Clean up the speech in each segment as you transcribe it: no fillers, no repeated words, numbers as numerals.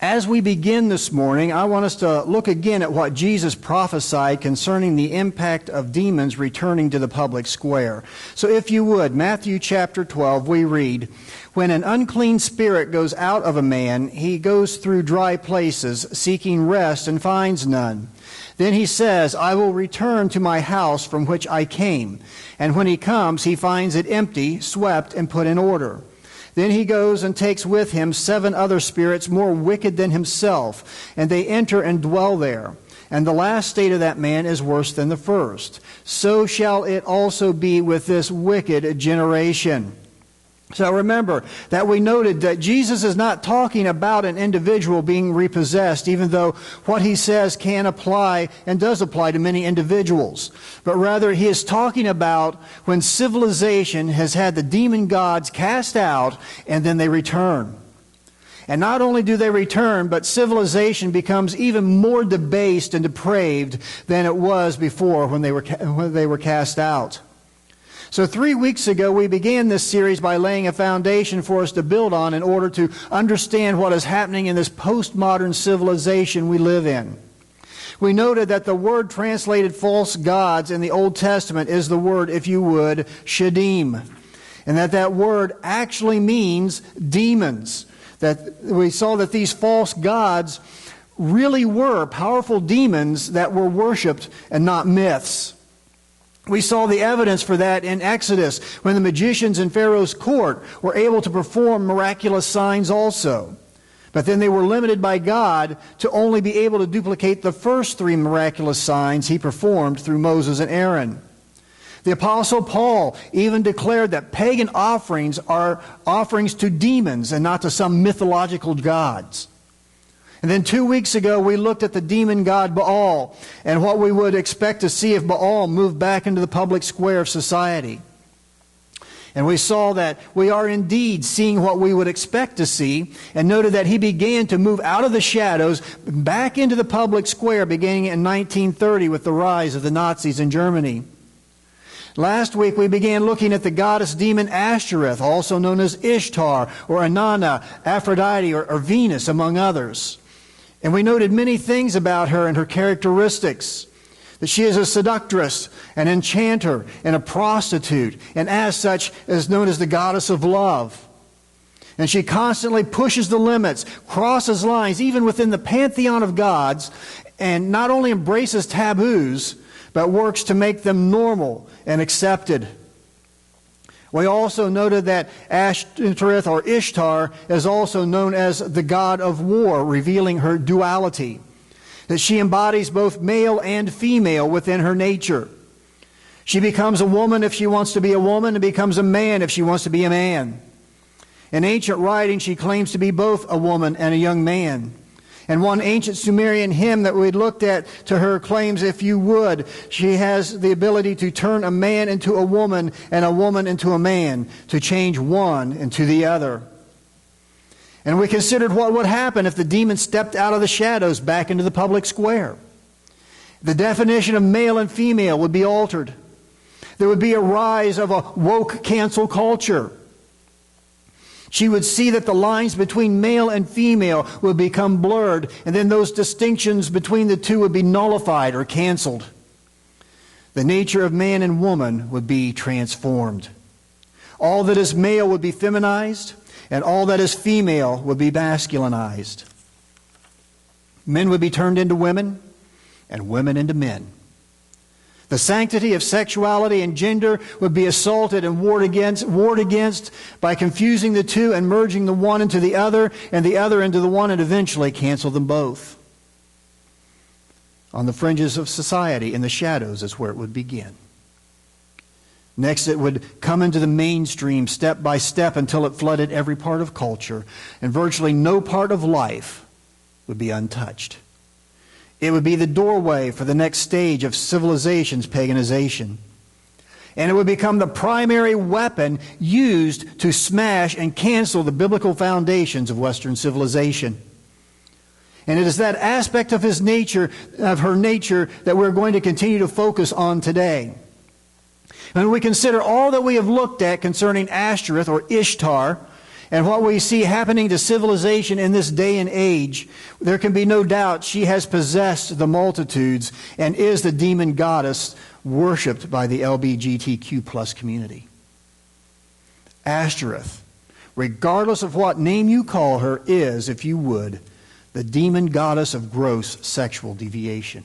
As we begin this morning, I want us to look again at what Jesus prophesied concerning the impact of demons returning to the public square. So if you would, Matthew chapter 12, we read, "When an unclean spirit goes out of a man, he goes through dry places, seeking rest and finds none. Then he says, 'I will return to my house from which I came.' And when he comes, he finds it empty, swept, and put in order. Then he goes and takes with him 7 other spirits more wicked than himself, and they enter and dwell there. And the last state of that man is worse than the first. So shall it also be with this wicked generation." So remember that we noted that Jesus is not talking about an individual being repossessed, even though what he says can apply and does apply to many individuals. But rather he is talking about when civilization has had the demon gods cast out and then they return. And not only do they return, but civilization becomes even more debased and depraved than it was before when they were cast out. So 3 weeks ago, we began this series by laying a foundation for us to build on in order to understand what is happening in this postmodern civilization we live in. We noted that the word translated false gods in the Old Testament is the word, if you would, shadim. And that word actually means demons. That we saw that these false gods really were powerful demons that were worshipped and not myths. We saw the evidence for that in Exodus when the magicians in Pharaoh's court were able to perform miraculous signs also. But then they were limited by God to only be able to duplicate the first 3 miraculous signs he performed through Moses and Aaron. The Apostle Paul even declared that pagan offerings are offerings to demons and not to some mythological gods. And then 2 weeks ago, we looked at the demon god Baal and what we would expect to see if Baal moved back into the public square of society. And we saw that we are indeed seeing what we would expect to see, and noted that he began to move out of the shadows back into the public square beginning in 1930 with the rise of the Nazis in Germany. Last week we began looking at the goddess demon Ashtoreth, also known as Ishtar or Inanna, Aphrodite or Venus, among others. And we noted many things about her and her characteristics. That she is a seductress, an enchanter, and a prostitute, and as such is known as the goddess of love. And she constantly pushes the limits, crosses lines, even within the pantheon of gods, and not only embraces taboos, but works to make them normal and accepted. We also noted that Ashtoreth or Ishtar is also known as the god of war, revealing her duality. That she embodies both male and female within her nature. She becomes a woman if she wants to be a woman, and becomes a man if she wants to be a man. In ancient writing, she claims to be both a woman and a young man. And one ancient Sumerian hymn that we looked at to her claims, if you would, she has the ability to turn a man into a woman and a woman into a man, to change one into the other. And we considered what would happen if the demon stepped out of the shadows back into the public square. The definition of male and female would be altered. There would be a rise of a woke cancel culture. She would see that the lines between male and female would become blurred, and then those distinctions between the two would be nullified or canceled. The nature of man and woman would be transformed. All that is male would be feminized, and all that is female would be masculinized. Men would be turned into women, and women into men. The sanctity of sexuality and gender would be assaulted and warred against by confusing the two and merging the one into the other and the other into the one, and eventually cancel them both. On the fringes of society, in the shadows, is where it would begin. Next, it would come into the mainstream step by step until it flooded every part of culture, and virtually no part of life would be untouched. It would be the doorway for the next stage of civilization's paganization. And it would become the primary weapon used to smash and cancel the biblical foundations of Western civilization. And it is that aspect of her nature, that we're going to continue to focus on today. When we consider all that we have looked at concerning Ashtoreth or Ishtar, And what we see happening to civilization in this day and age, there can be no doubt she has possessed the multitudes and is the demon goddess worshipped by the LGBTQ plus community. Ashtoreth, regardless of what name you call her, is, if you would, the demon goddess of gross sexual deviation.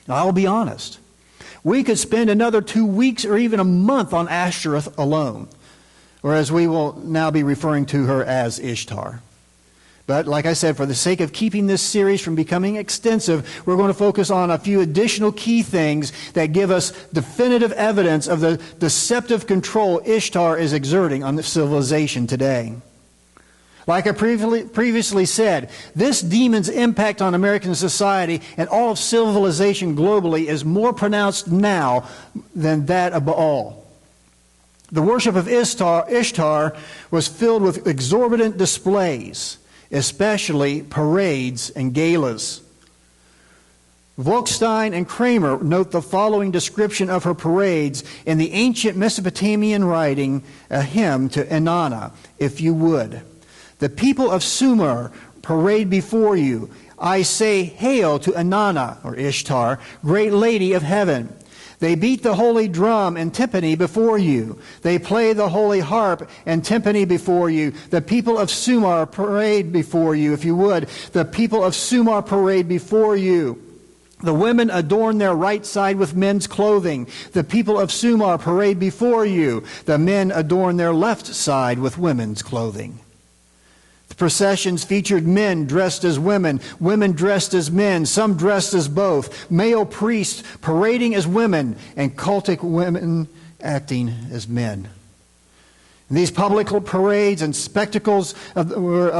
Now, I'll be honest. We could spend another 2 weeks or even a month on Ashtoreth alone, or as we will now be referring to her as Ishtar. But like I said, for the sake of keeping this series from becoming extensive, we're going to focus on a few additional key things that give us definitive evidence of the deceptive control Ishtar is exerting on the civilization today. Like I previously said, this demon's impact on American society and all of civilization globally is more pronounced now than that of Baal. The worship of Ishtar was filled with exorbitant displays, especially parades and galas. Volkstein and Kramer note the following description of her parades in the ancient Mesopotamian writing, a hymn to Inanna, if you would. The people of Sumer parade before you. I say, hail to Inanna, or Ishtar, great lady of heaven. They beat the holy drum and timpani before you. They play the holy harp and timpani before you. The people of Sumer parade before you, if you would. The people of Sumer parade before you. The women adorn their right side with men's clothing. The people of Sumer parade before you. The men adorn their left side with women's clothing. The processions featured men dressed as women, women dressed as men, some dressed as both, male priests parading as women, and cultic women acting as men. And these public parades and spectacles of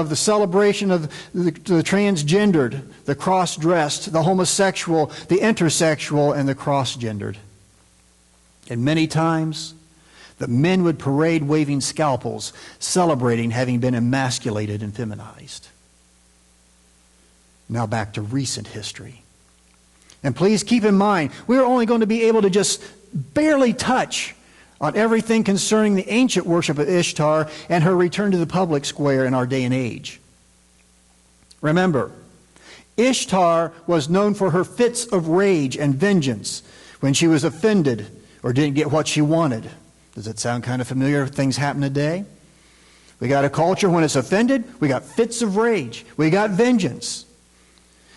the celebration of the transgendered, the cross-dressed, the homosexual, the intersexual, and the cross-gendered. And many times, the men would parade waving scalpels, celebrating having been emasculated and feminized. Now back to recent history. And please keep in mind, we're only going to be able to just barely touch on everything concerning the ancient worship of Ishtar and her return to the public square in our day and age. Remember, Ishtar was known for her fits of rage and vengeance when she was offended or didn't get what she wanted. Does it sound kind of familiar? Things happen today. We got a culture when it's offended, we got fits of rage. We got vengeance.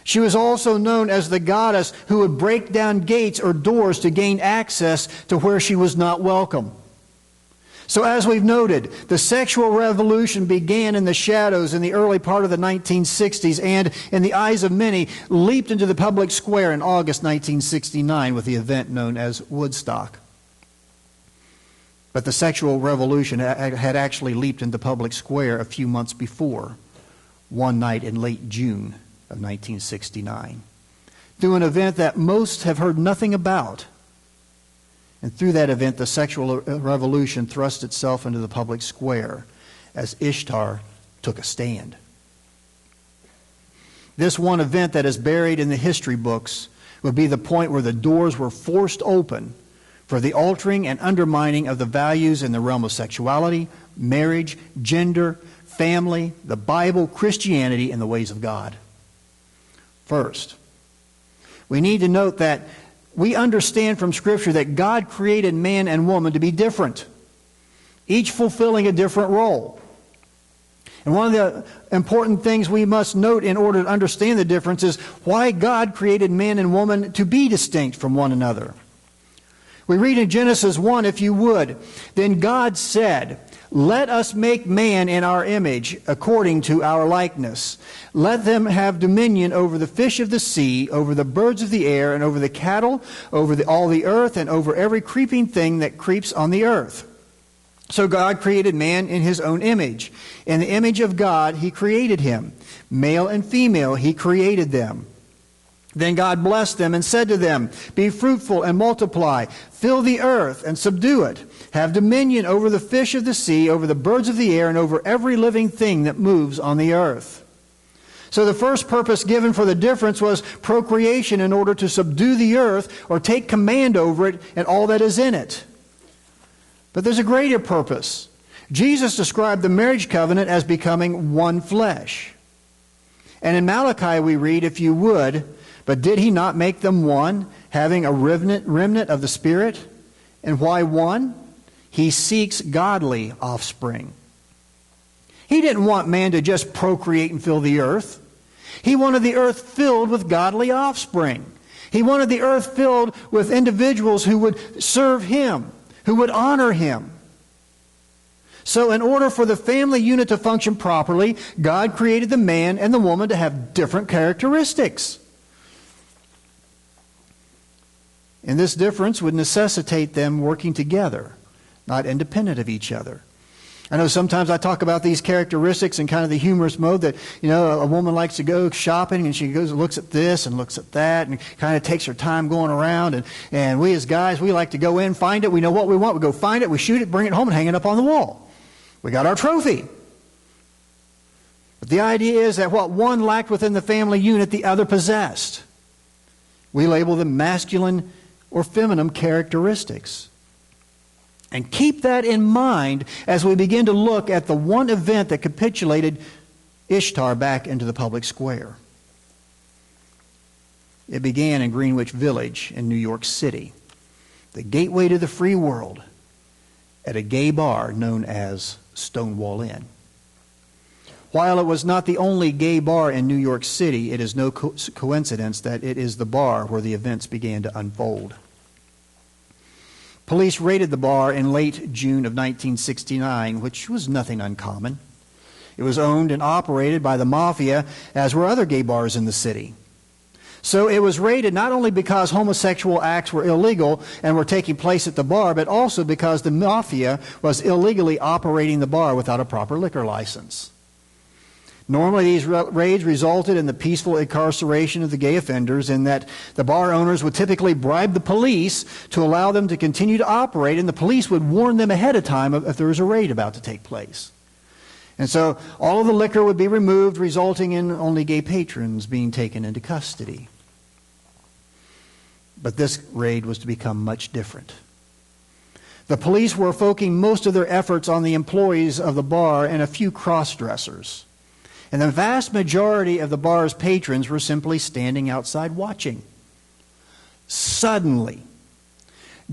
She was also known as the goddess who would break down gates or doors to gain access to where she was not welcome. So as we've noted, the sexual revolution began in the shadows in the early part of the 1960s and, in the eyes of many, leaped into the public square in August 1969 with the event known as Woodstock. But the sexual revolution had actually leaped into public square a few months before, one night in late June of 1969, through an event that most have heard nothing about. And through that event, the sexual revolution thrust itself into the public square as Ishtar took a stand. This one event that is buried in the history books would be the point where the doors were forced open for the altering and undermining of the values in the realm of sexuality, marriage, gender, family, the Bible, Christianity, and the ways of God. First, we need to note that we understand from Scripture that God created man and woman to be different, each fulfilling a different role. And one of the important things we must note in order to understand the difference is why God created man and woman to be distinct from one another. We read in Genesis 1, if you would, then God said, let us make man in our image, according to our likeness. Let them have dominion over the fish of the sea, over the birds of the air, and over the cattle, over all the earth, and over every creeping thing that creeps on the earth. So God created man in his own image. In the image of God, he created him. Male and female, he created them. Then God blessed them and said to them, be fruitful and multiply, fill the earth and subdue it. Have dominion over the fish of the sea, over the birds of the air, and over every living thing that moves on the earth. So the first purpose given for the difference was procreation in order to subdue the earth or take command over it and all that is in it. But there's a greater purpose. Jesus described the marriage covenant as becoming one flesh. And in Malachi we read, if you would, but did he not make them one, having a remnant of the Spirit? And why one? He seeks godly offspring. He didn't want man to just procreate and fill the earth. He wanted the earth filled with godly offspring. He wanted the earth filled with individuals who would serve him, who would honor him. So in order for the family unit to function properly, God created the man and the woman to have different characteristics. And this difference would necessitate them working together, not independent of each other. I know sometimes I talk about these characteristics in kind of the humorous mode that, a woman likes to go shopping and she goes and looks at this and looks at that and kind of takes her time going around. And we as guys, we like to go in, find it, we know what we want, we go find it, we shoot it, bring it home and hang it up on the wall. We got our trophy. But the idea is that what one lacked within the family unit, the other possessed. We label them masculine or feminine characteristics. And keep that in mind as we begin to look at the one event that capitulated Ishtar back into the public square. It began in Greenwich Village in New York City, the gateway to the free world, at a gay bar known as Stonewall Inn. While it was not the only gay bar in New York City, it is no coincidence that it is the bar where the events began to unfold. Police raided the bar in late June of 1969, which was nothing uncommon. It was owned and operated by the mafia, as were other gay bars in the city. So it was raided not only because homosexual acts were illegal and were taking place at the bar, but also because the mafia was illegally operating the bar without a proper liquor license. Normally these raids resulted in the peaceful incarceration of the gay offenders, in that the bar owners would typically bribe the police to allow them to continue to operate, and the police would warn them ahead of time if there was a raid about to take place. And so all of the liquor would be removed, resulting in only gay patrons being taken into custody. But this raid was to become much different. The police were focusing most of their efforts on the employees of the bar and a few cross-dressers. And the vast majority of the bar's patrons were simply standing outside watching. Suddenly,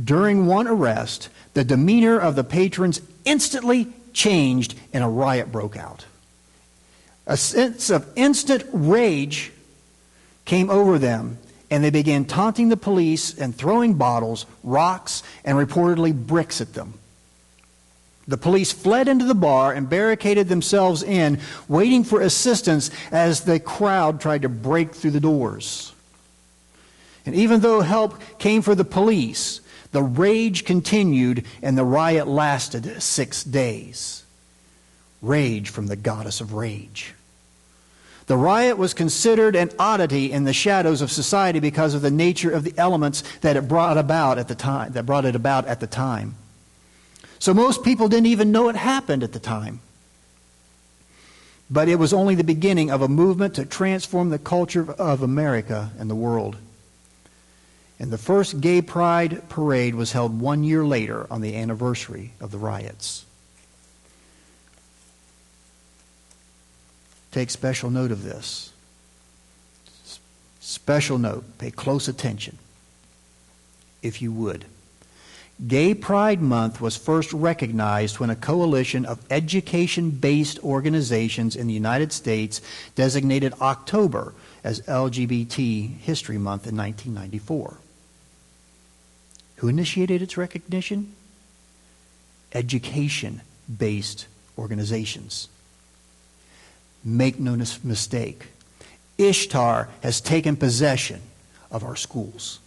during one arrest, the demeanor of the patrons instantly changed and a riot broke out. A sense of instant rage came over them, and they began taunting the police and throwing bottles, rocks, and reportedly bricks at them. The police fled into the bar and barricaded themselves in, waiting for assistance as the crowd tried to break through the doors. And even though help came for the police, the rage continued and the riot lasted 6 days. Rage from the goddess of rage. The riot was considered an oddity in the shadows of society because of the nature of the elements that it brought about at the time. So most people didn't even know it happened at the time. But it was only the beginning of a movement to transform the culture of America and the world. And the first Gay Pride parade was held 1 year later on the anniversary of the riots. Take special note of this. Special note. Pay close attention, if you would. Gay Pride Month was first recognized when a coalition of education-based organizations in the United States designated October as LGBT History Month in 1994. Who initiated its recognition? Education-based organizations. Make no mistake, Ishtar has taken possession of our schools.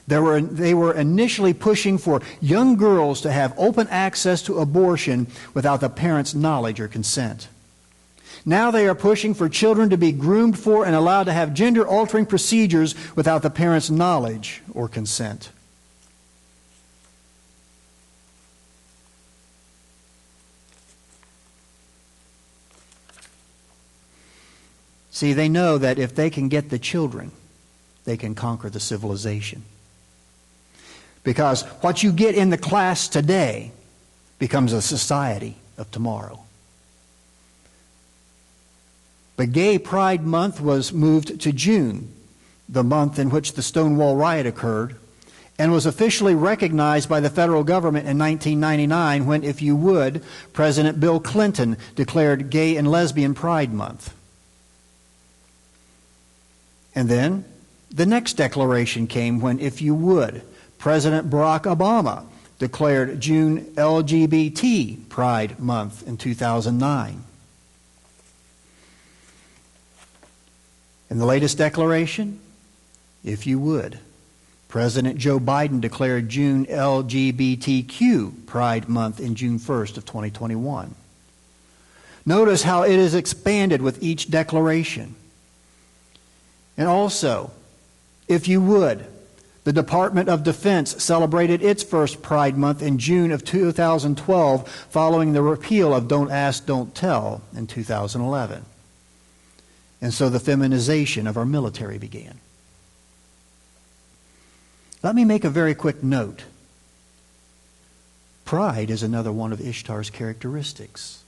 They were initially pushing for young girls to have open access to abortion without the parents' knowledge or consent. Now they are pushing for children to be groomed for and allowed to have gender-altering procedures without the parents' knowledge or consent. See, they know that if they can get the children, they can conquer the civilization. Because what you get in the class today becomes a society of tomorrow. But Gay Pride Month was moved to June, the month in which the Stonewall riot occurred, and was officially recognized by the federal government in 1999 when, if you would, President Bill Clinton declared Gay and Lesbian Pride Month. And then the next declaration came when, if you would, President Barack Obama declared June LGBT Pride Month in 2009. And the latest declaration, if you would, President Joe Biden declared June LGBTQ Pride Month in June 1st of 2021. Notice how it is expanded with each declaration. And also, if you would, the Department of Defense celebrated its first Pride Month in June of 2012 following the repeal of Don't Ask, Don't Tell in 2011. And so the feminization of our military began. Let me make a very quick note. Pride is another one of Ishtar's characteristics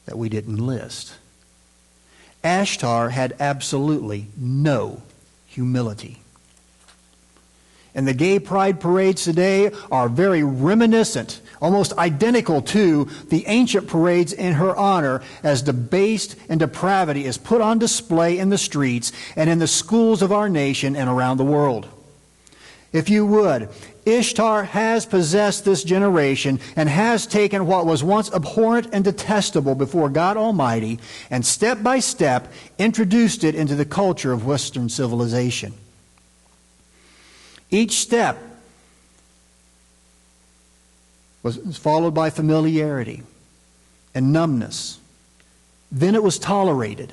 that we didn't list. Ashtar had absolutely no humility. And the gay pride parades today are very reminiscent, almost identical to the ancient parades in her honor, as debased and depravity is put on display in the streets and in the schools of our nation and around the world. If you would, Ishtar has possessed this generation and has taken what was once abhorrent and detestable before God Almighty and step by step introduced it into the culture of Western civilization. Each step was followed by familiarity and numbness. Then it was tolerated.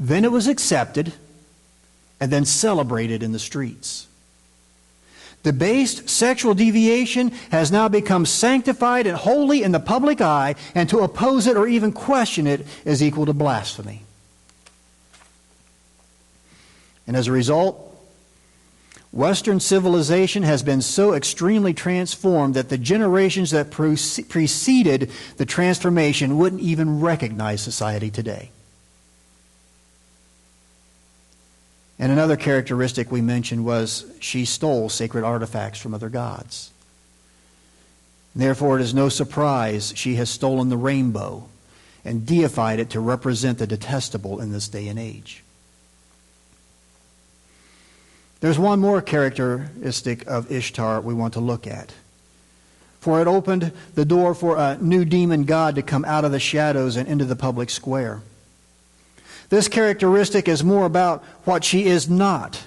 Then it was accepted and then celebrated in the streets. Debased sexual deviation has now become sanctified and holy in the public eye, and to oppose it or even question it is equal to blasphemy. And as a result, Western civilization has been so extremely transformed that the generations that preceded the transformation wouldn't even recognize society today. And another characteristic we mentioned was she stole sacred artifacts from other gods. Therefore, it is no surprise she has stolen the rainbow and deified it to represent the detestable in this day and age. There's one more characteristic of Ishtar we want to look at. For it opened the door for a new demon god to come out of the shadows and into the public square. This characteristic is more about what she is not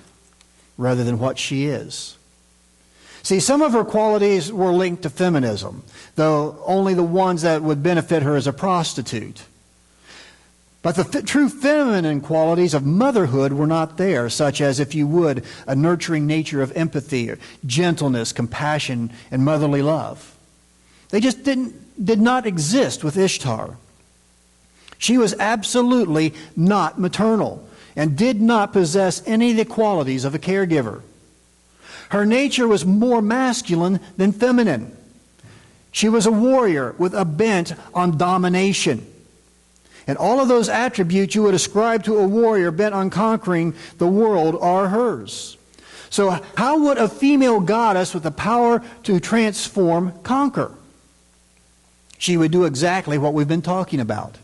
rather than what she is. See, some of her qualities were linked to feminism, though only the ones that would benefit her as a prostitute. But the true feminine qualities of motherhood were not there, such as, if you would, a nurturing nature of empathy, gentleness, compassion, and motherly love. They just did not exist with Ishtar. She was absolutely not maternal and did not possess any of the qualities of a caregiver. Her nature was more masculine than feminine. She was a warrior with a bent on domination. And all of those attributes you would ascribe to a warrior bent on conquering the world are hers. So how would a female goddess with the power to transform conquer? She would do exactly what we've been talking about.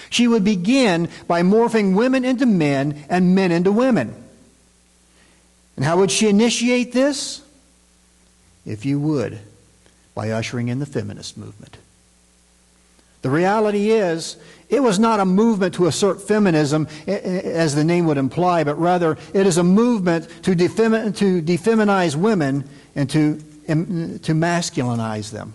She would begin by morphing women into men and men into women. And how would she initiate this? If you would, by ushering in the feminist movement. The reality is, it was not a movement to assert feminism, as the name would imply, but rather it is a movement to defeminize women and to masculinize them.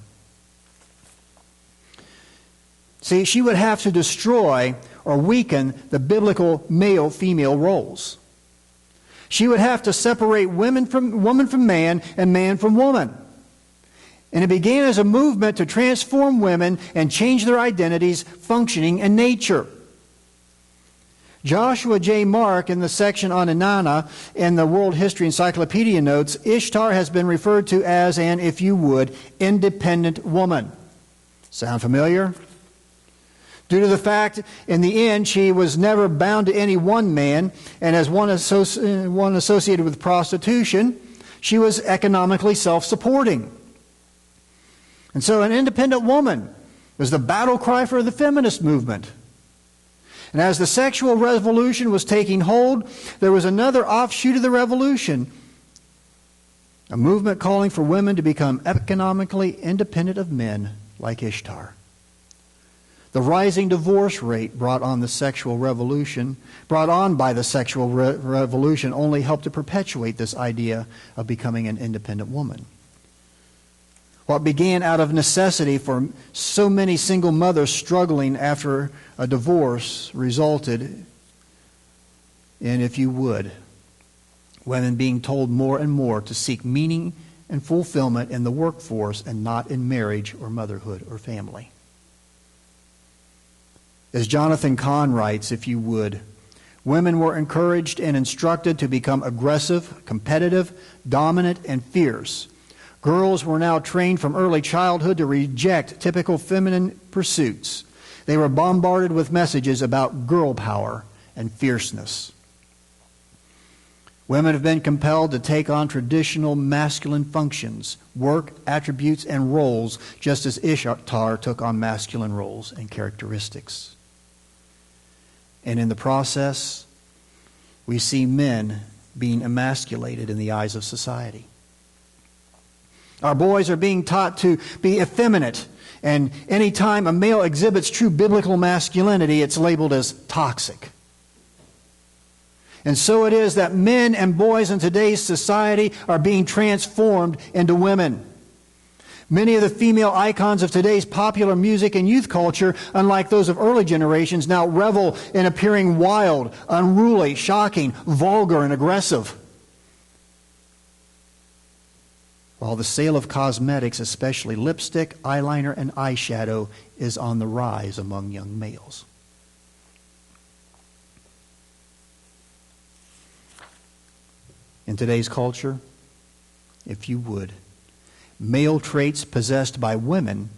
See, she would have to destroy or weaken the biblical male-female roles. She would have to separate woman from man and man from woman. And it began as a movement to transform women and change their identities, functioning, and nature. Joshua J. Mark, in the section on Inanna in the World History Encyclopedia notes, Ishtar has been referred to as an, if you would, independent woman. Sound familiar? Due to the fact, in the end, she was never bound to any one man, and as one associated with prostitution, she was economically self-supporting. And so an independent woman was the battle cry for the feminist movement. And as the sexual revolution was taking hold, there was another offshoot of the revolution, a movement calling for women to become economically independent of men like Ishtar. The rising divorce rate brought on by the sexual revolution only helped to perpetuate this idea of becoming an independent woman. What began out of necessity for so many single mothers struggling after a divorce resulted in, if you would, women being told more and more to seek meaning and fulfillment in the workforce and not in marriage or motherhood or family. As Jonathan Kahn writes, if you would, women were encouraged and instructed to become aggressive, competitive, dominant, and fierce. Girls were now trained from early childhood to reject typical feminine pursuits. They were bombarded with messages about girl power and fierceness. Women have been compelled to take on traditional masculine functions, work, attributes, and roles, just as Ishtar took on masculine roles and characteristics. And in the process, we see men being emasculated in the eyes of society. Our boys are being taught to be effeminate, and any time a male exhibits true biblical masculinity, it's labeled as toxic. And so it is that men and boys in today's society are being transformed into women. Many of the female icons of today's popular music and youth culture, unlike those of early generations, now revel in appearing wild, unruly, shocking, vulgar, and aggressive. While the sale of cosmetics, especially lipstick, eyeliner, and eyeshadow, is on the rise among young males. In today's culture, if you would, male traits possessed by women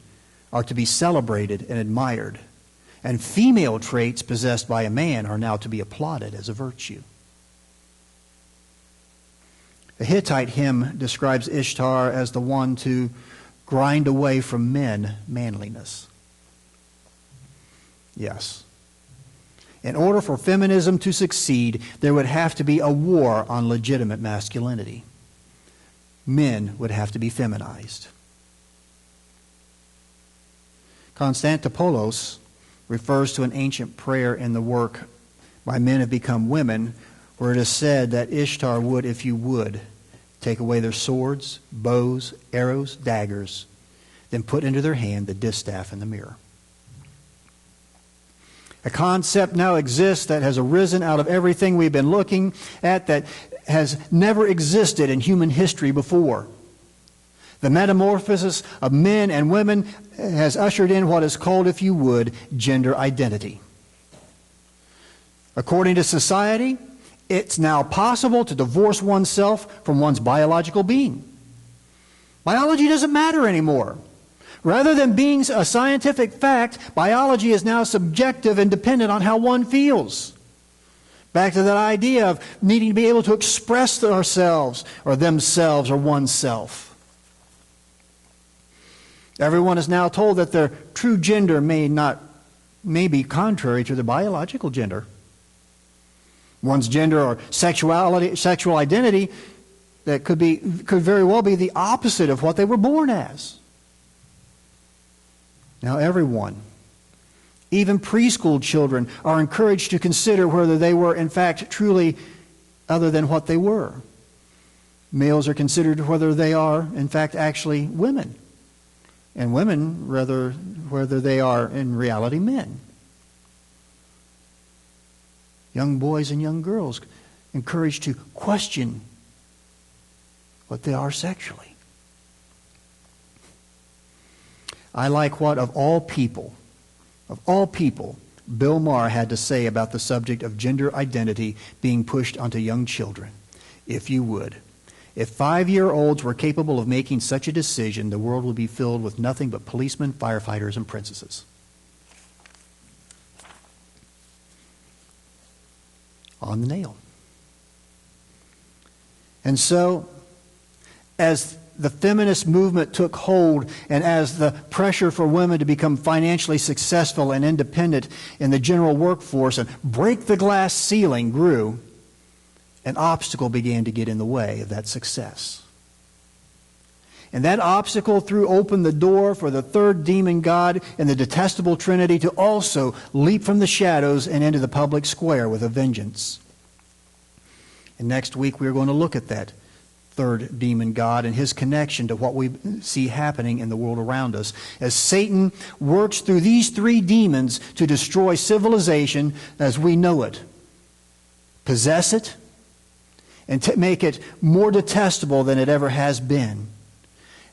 are to be celebrated and admired, and female traits possessed by a man are now to be applauded as a virtue. The Hittite hymn describes Ishtar as the one to grind away from men manliness. Yes. In order for feminism to succeed, there would have to be a war on legitimate masculinity. Men would have to be feminized. Konstantopoulos refers to an ancient prayer in the work By Men Have Become Women, where it is said that Ishtar would, if you would, take away their swords, bows, arrows, daggers, then put into their hand the distaff and the mirror. A concept now exists that has arisen out of everything we've been looking at that has never existed in human history before. The metamorphosis of men and women has ushered in what is called, if you would, gender identity. According to society, it's now possible to divorce oneself from one's biological being. Biology doesn't matter anymore. Rather than being a scientific fact, biology is now subjective and dependent on how one feels. Back to that idea of needing to be able to express ourselves or themselves or oneself. Everyone is now told that their true gender may be contrary to their biological gender. One's gender or sexual identity that could very well be the opposite of what they were born as. Now everyone, even preschool children, are encouraged to consider whether they were in fact truly other than what they were. Males are considered whether they are in fact actually women, and women rather whether they are in reality men. Young boys and young girls encouraged to question what they are sexually. I like what of all people, Bill Maher had to say about the subject of gender identity being pushed onto young children. If you would. If 5-year-olds were capable of making such a decision, the world would be filled with nothing but policemen, firefighters, and princesses. On the nail. And so, as the feminist movement took hold, and as the pressure for women to become financially successful and independent in the general workforce and break the glass ceiling grew, an obstacle began to get in the way of that success. And that obstacle threw open the door for the third demon god and the detestable Trinity to also leap from the shadows and into the public square with a vengeance. And next week we're going to look at that third demon god and his connection to what we see happening in the world around us as Satan works through these 3 demons to destroy civilization as we know it, possess it, and to make it more detestable than it ever has been,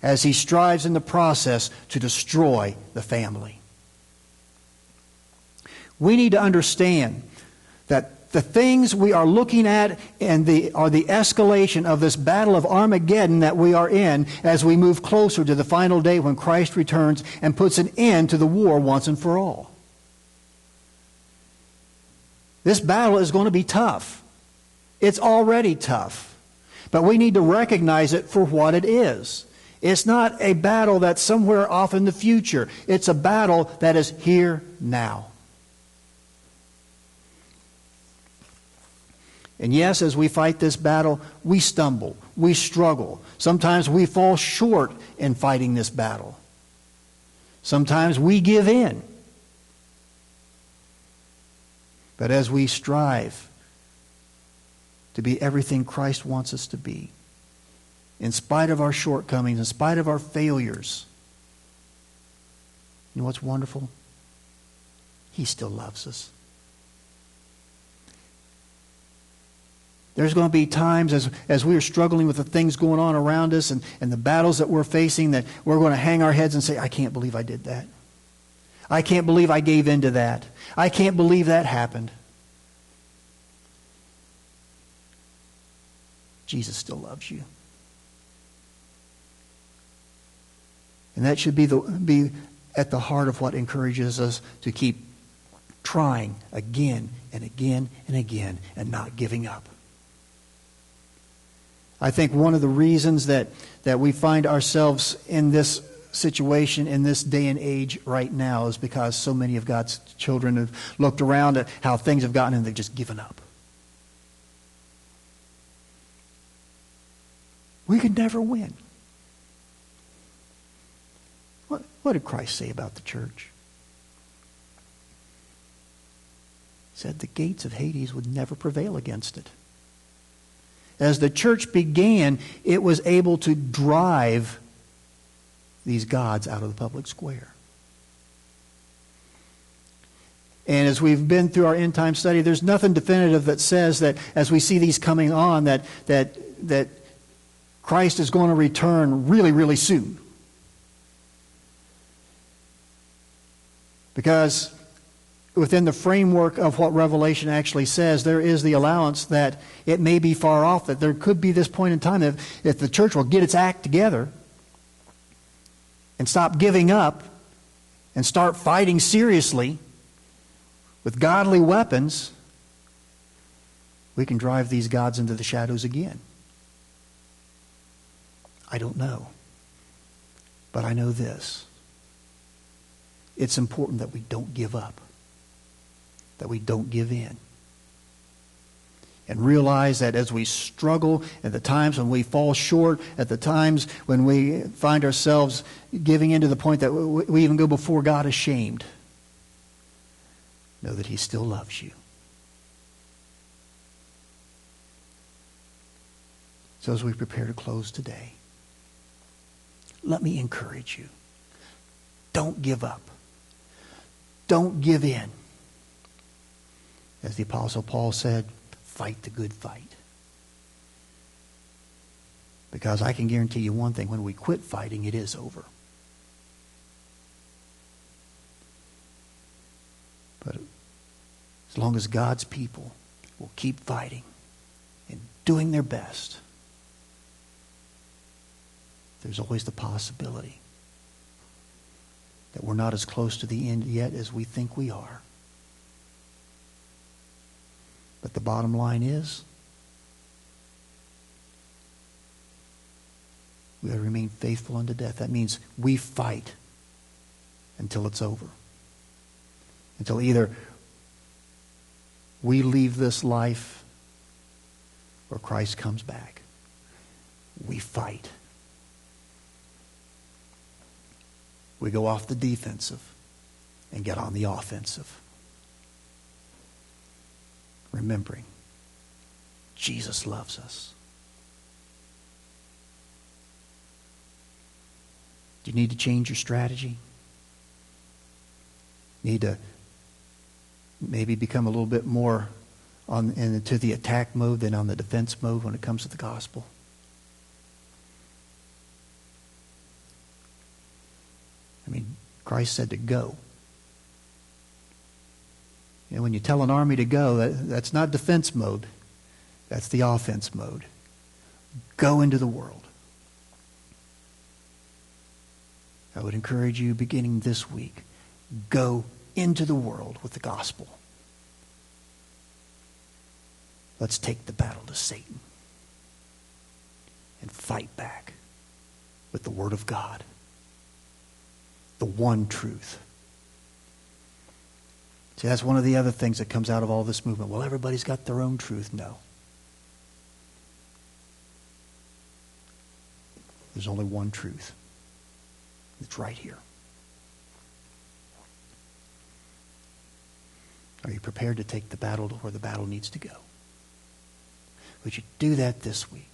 as he strives in the process to destroy the family. We need to understand that the things we are looking at are the escalation of this battle of Armageddon that we are in as we move closer to the final day when Christ returns and puts an end to the war once and for all. This battle is going to be tough. It's already tough. But we need to recognize it for what it is. It's not a battle that's somewhere off in the future. It's a battle that is here now. And yes, as we fight this battle, we stumble, we struggle. Sometimes we fall short in fighting this battle. Sometimes we give in. But as we strive to be everything Christ wants us to be, in spite of our shortcomings, in spite of our failures, you know what's wonderful? He still loves us. There's going to be times as we are struggling with the things going on around us and the battles that we're facing that we're going to hang our heads and say, I can't believe I did that. I can't believe I gave in to that. I can't believe that happened. Jesus still loves you. And that should be at the heart of what encourages us to keep trying again and again and again and not giving up. I think one of the reasons that we find ourselves in this situation in this day and age right now is because so many of God's children have looked around at how things have gotten and they've just given up. We could never win. What did Christ say about the church? He said the gates of Hades would never prevail against it. As the church began, it was able to drive these gods out of the public square. And as we've been through our end time study, there's nothing definitive that says that as we see these coming on, that Christ is going to return really, really soon. Because within the framework of what Revelation actually says, there is the allowance that it may be far off, that there could be this point in time if the church will get its act together and stop giving up and start fighting seriously with godly weapons, we can drive these gods into the shadows again. I don't know. But I know this. It's important that we don't give up. That we don't give in. And realize that as we struggle, at the times when we fall short, at the times when we find ourselves giving in to the point that we even go before God ashamed, know that He still loves you. So as we prepare to close today, let me encourage you. Don't give up. Don't give in. As the Apostle Paul said, fight the good fight. Because I can guarantee you one thing, when we quit fighting, it is over. But As long as God's people will keep fighting and doing their best, there's always the possibility that we're not as close to the end yet as we think we are. But the bottom line is, we got to remain faithful unto death. That means we fight until it's over. Until either we leave this life or Christ comes back. We fight. We go off the defensive and get on the offensive. Remembering, Jesus loves us. Do you need to change your strategy? Need to maybe become a little bit more into the attack mode than on the defense mode when it comes to the gospel? I mean, Christ said to go. You know, when you tell an army to go, that's not defense mode. That's the offense mode. Go into the world. I would encourage you, beginning this week, go into the world with the gospel. Let's take the battle to Satan and fight back with the Word of God. The one truth. See, that's one of the other things that comes out of all this movement. Well, everybody's got their own truth. No. There's only one truth. It's right here. Are you prepared to take the battle to where the battle needs to go? Would you do that this week?